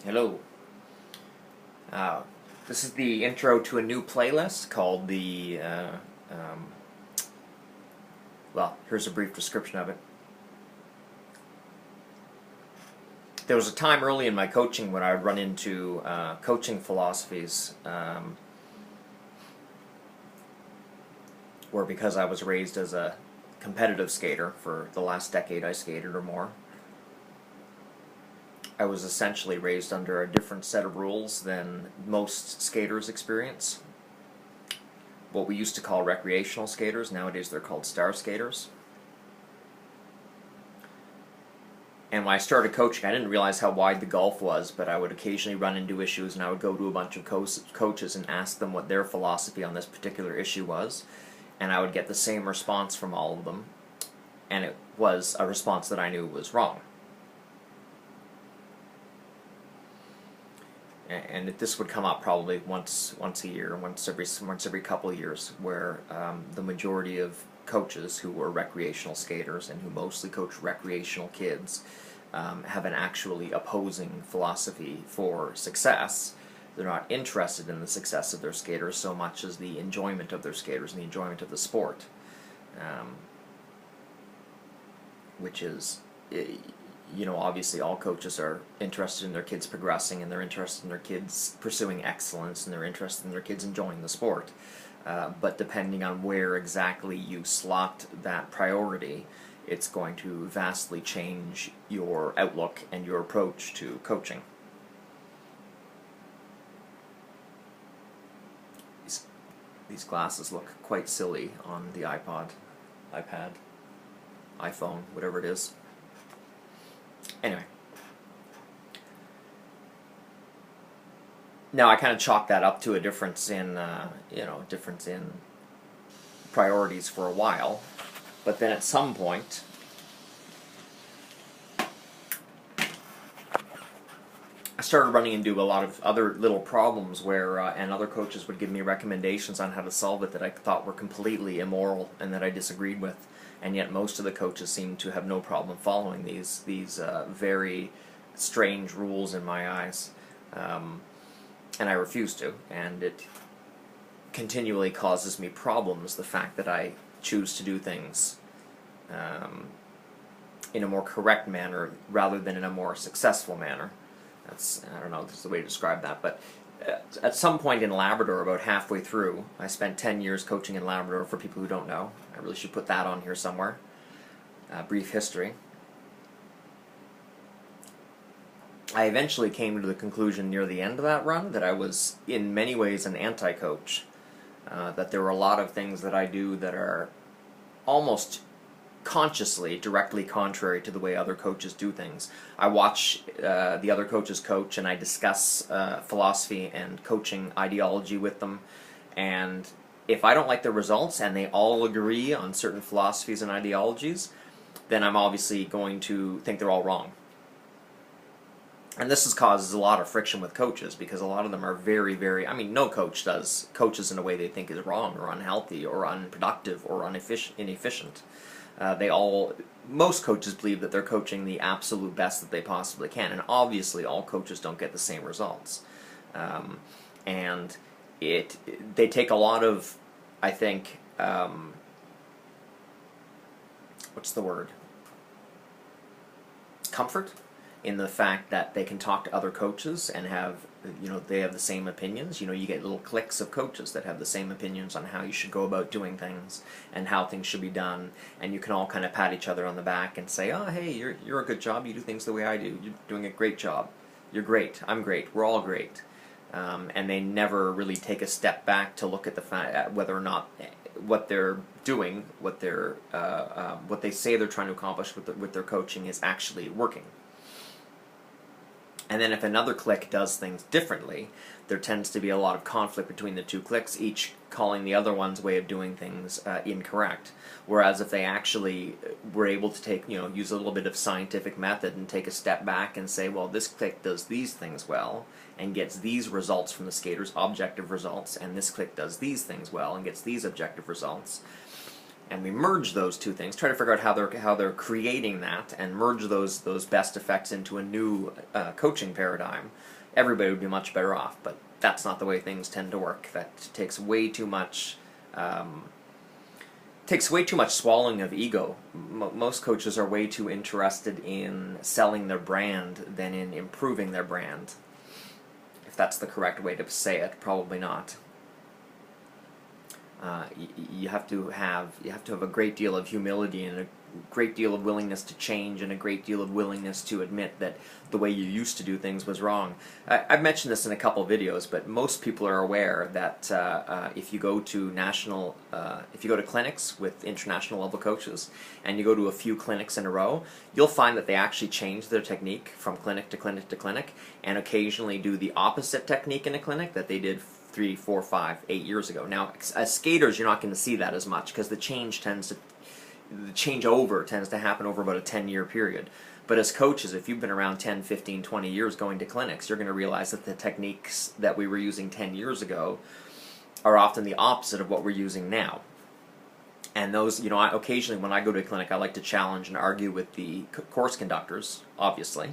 Hello. Uh, this is the intro to a new playlist called um, well, here's a brief description of it. There was a time early in my coaching when I would run into coaching philosophies where, because I was raised as a competitive skater for the last decade I skated or more, I was essentially raised under a different set of rules than most skaters experience. What we used to call recreational skaters, nowadays they're called star skaters. And when I started coaching, I didn't realize how wide the gulf was, but I would occasionally run into issues, and I would go to a bunch of coaches and ask them what their philosophy on this particular issue was, and I would get the same response from all of them, and it was a response that I knew was wrong. And this would come up probably once a year, once every couple of years, where the majority of coaches who were recreational skaters and who mostly coach recreational kids have an actually opposing philosophy for success. They're not interested in the success of their skaters so much as the enjoyment of their skaters and the enjoyment of the sport, which is, obviously all coaches are interested in their kids progressing, and they're interested in their kids pursuing excellence, and they're interested in their kids enjoying the sport. But depending on where exactly you slot that priority, it's going to vastly change your outlook and your approach to coaching. These glasses look quite silly on the iPad, iPhone, whatever it is. Anyway, now I kind of chalk that up to a difference in priorities for a while, but then at some point, I started running into a lot of other little problems where, and other coaches would give me recommendations on how to solve it that I thought were completely immoral and that I disagreed with. And yet most of the coaches seem to have no problem following these very strange rules in my eyes, and I refuse to. And it continually causes me problems, the fact that I choose to do things in a more correct manner rather than in a more successful manner. I don't know if there's a way to describe that, but at some point in Labrador, about halfway through, I spent 10 years coaching in Labrador, for people who don't know. I really should put that on here somewhere. Brief history. I eventually came to the conclusion near the end of that run that I was in many ways an anti-coach. That there were a lot of things that I do that are almost consciously directly contrary to the way other coaches do things. I watch the other coaches coach, and I discuss philosophy and coaching ideology with them, and if I don't like the results and they all agree on certain philosophies and ideologies, then I'm obviously going to think they're all wrong. And this causes a lot of friction with coaches, because a lot of them are very, very, no coach does coaches in a way they think is wrong or unhealthy or unproductive or inefficient. Most coaches believe that they're coaching the absolute best that they possibly can, and obviously all coaches don't get the same results. And they take a lot of, I think, what's the word? Comfort in the fact that they can talk to other coaches and they have the same opinions. You get little cliques of coaches that have the same opinions on how you should go about doing things and how things should be done, and you can all kind of pat each other on the back and say, oh, hey, you're a good job, you do things the way I do, you're doing a great job, you're great, I'm great, we're all great. And they never really take a step back to look at whether or not what they're doing, what they say they're trying to accomplish with their coaching is actually working. And then if another clique does things differently, there tends to be a lot of conflict between the two cliques, each calling the other one's way of doing things incorrect. Whereas if they actually were able to use a little bit of scientific method and take a step back and say, well, this clique does these things well and gets these results from the skaters, objective results, and this clique does these things well and gets these objective results, and we merge those two things, try to figure out how they're creating that, and merge those best effects into a new coaching paradigm, everybody would be much better off. But that's not the way things tend to work. That takes way too much. Takes way too much swallowing of ego. Most coaches are way too interested in selling their brand than in improving their brand. If that's the correct way to say it, probably not. You have to have a great deal of humility and a great deal of willingness to change and a great deal of willingness to admit that the way you used to do things was wrong. I've mentioned this in a couple videos, but most people are aware that if you go to clinics with international level coaches and you go to a few clinics in a row, you'll find that they actually change their technique from clinic to clinic to clinic, and occasionally do the opposite technique in a clinic that they did 3, 4, 5, 8 years ago. Now, as skaters, you're not going to see that as much because the changeover tends to happen over about a 10-year period. But as coaches, if you've been around 10, 15, 20 years going to clinics, you're going to realize that the techniques that we were using 10 years ago are often the opposite of what we're using now. And those, occasionally when I go to a clinic, I like to challenge and argue with the course conductors, obviously.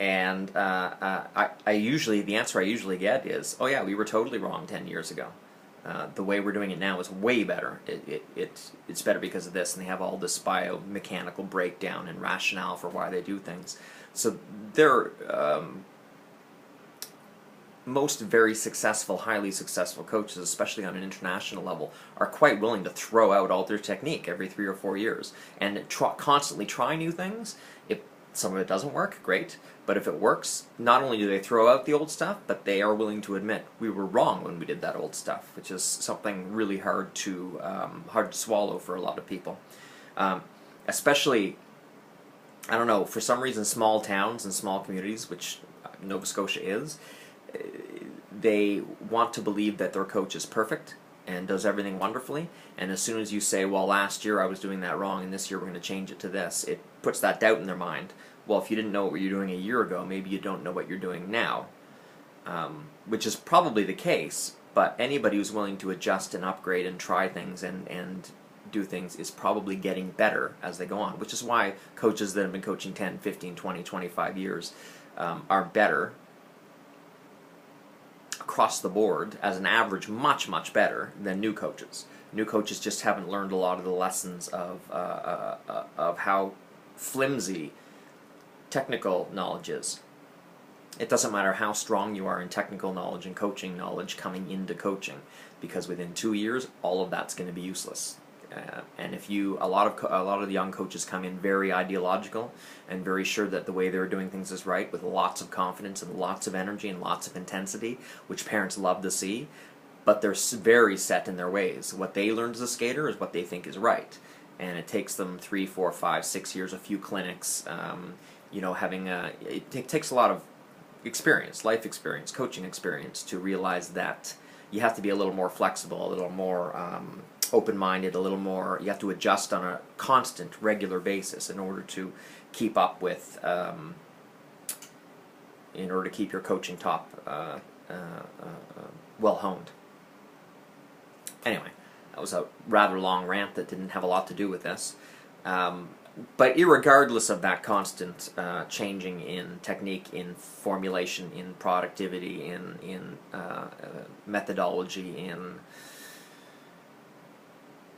And the answer I usually get is, oh yeah, we were totally wrong 10 years ago. The way we're doing it now is way better. It's better because of this, and they have all this biomechanical breakdown and rationale for why they do things. So most very successful, highly successful coaches, especially on an international level, are quite willing to throw out all their technique every 3 or 4 years and constantly try new things. If some of it doesn't work, great. But if it works, not only do they throw out the old stuff, but they are willing to admit we were wrong when we did that old stuff, which is something really hard to swallow for a lot of people. Especially, I don't know, for some reason small towns and small communities, which Nova Scotia is, they want to believe that their coach is perfect and does everything wonderfully, and as soon as you say, well, last year I was doing that wrong and this year we're going to change it to this, it puts that doubt in their mind. Well, if you didn't know what you were doing a year ago, maybe you don't know what you're doing now, which is probably the case, but anybody who's willing to adjust and upgrade and try things and do things is probably getting better as they go on, which is why coaches that have been coaching 10, 15, 20, 25 years are better across the board, as an average, much, much better than new coaches. New coaches just haven't learned a lot of the lessons of how flimsy technical knowledge is. It doesn't matter how strong you are in technical knowledge and coaching knowledge coming into coaching, because within 2 years, all of that's going to be useless. And if a lot of the young coaches come in very ideological and very sure that the way they're doing things is right, with lots of confidence and lots of energy and lots of intensity, which parents love to see, but they're very set in their ways. What they learned as a skater is what they think is right, and it takes them 3, 4, 5, 6 years, a few clinics. It takes a lot of experience, life experience, coaching experience, to realize that you have to be a little more flexible, a little more open-minded, a little more. You have to adjust on a constant, regular basis in order to keep up with, in order to keep your coaching top well honed. Anyway, that was a rather long rant that didn't have a lot to do with this. But irregardless of that constant changing in technique, in formulation, in productivity, in methodology, in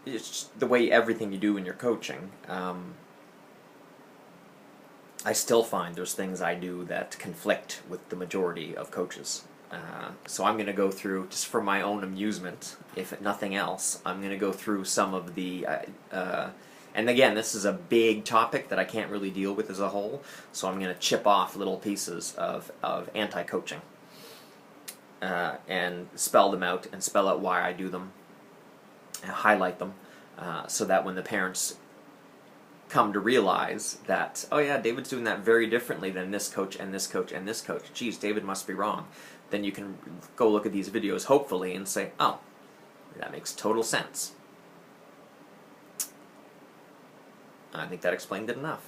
it's the way everything you do in your coaching, I still find there's things I do that conflict with the majority of coaches. So I'm going to go through, just for my own amusement, if nothing else, I'm going to go through some of the and again, this is a big topic that I can't really deal with as a whole, so I'm going to chip off little pieces of anti-coaching and spell them out and spell out why I do them and highlight them so that when the parents come to realize that, oh yeah, David's doing that very differently than this coach and this coach and this coach, geez, David must be wrong, then you can go look at these videos, hopefully, and say, oh, that makes total sense. I think that explained it enough.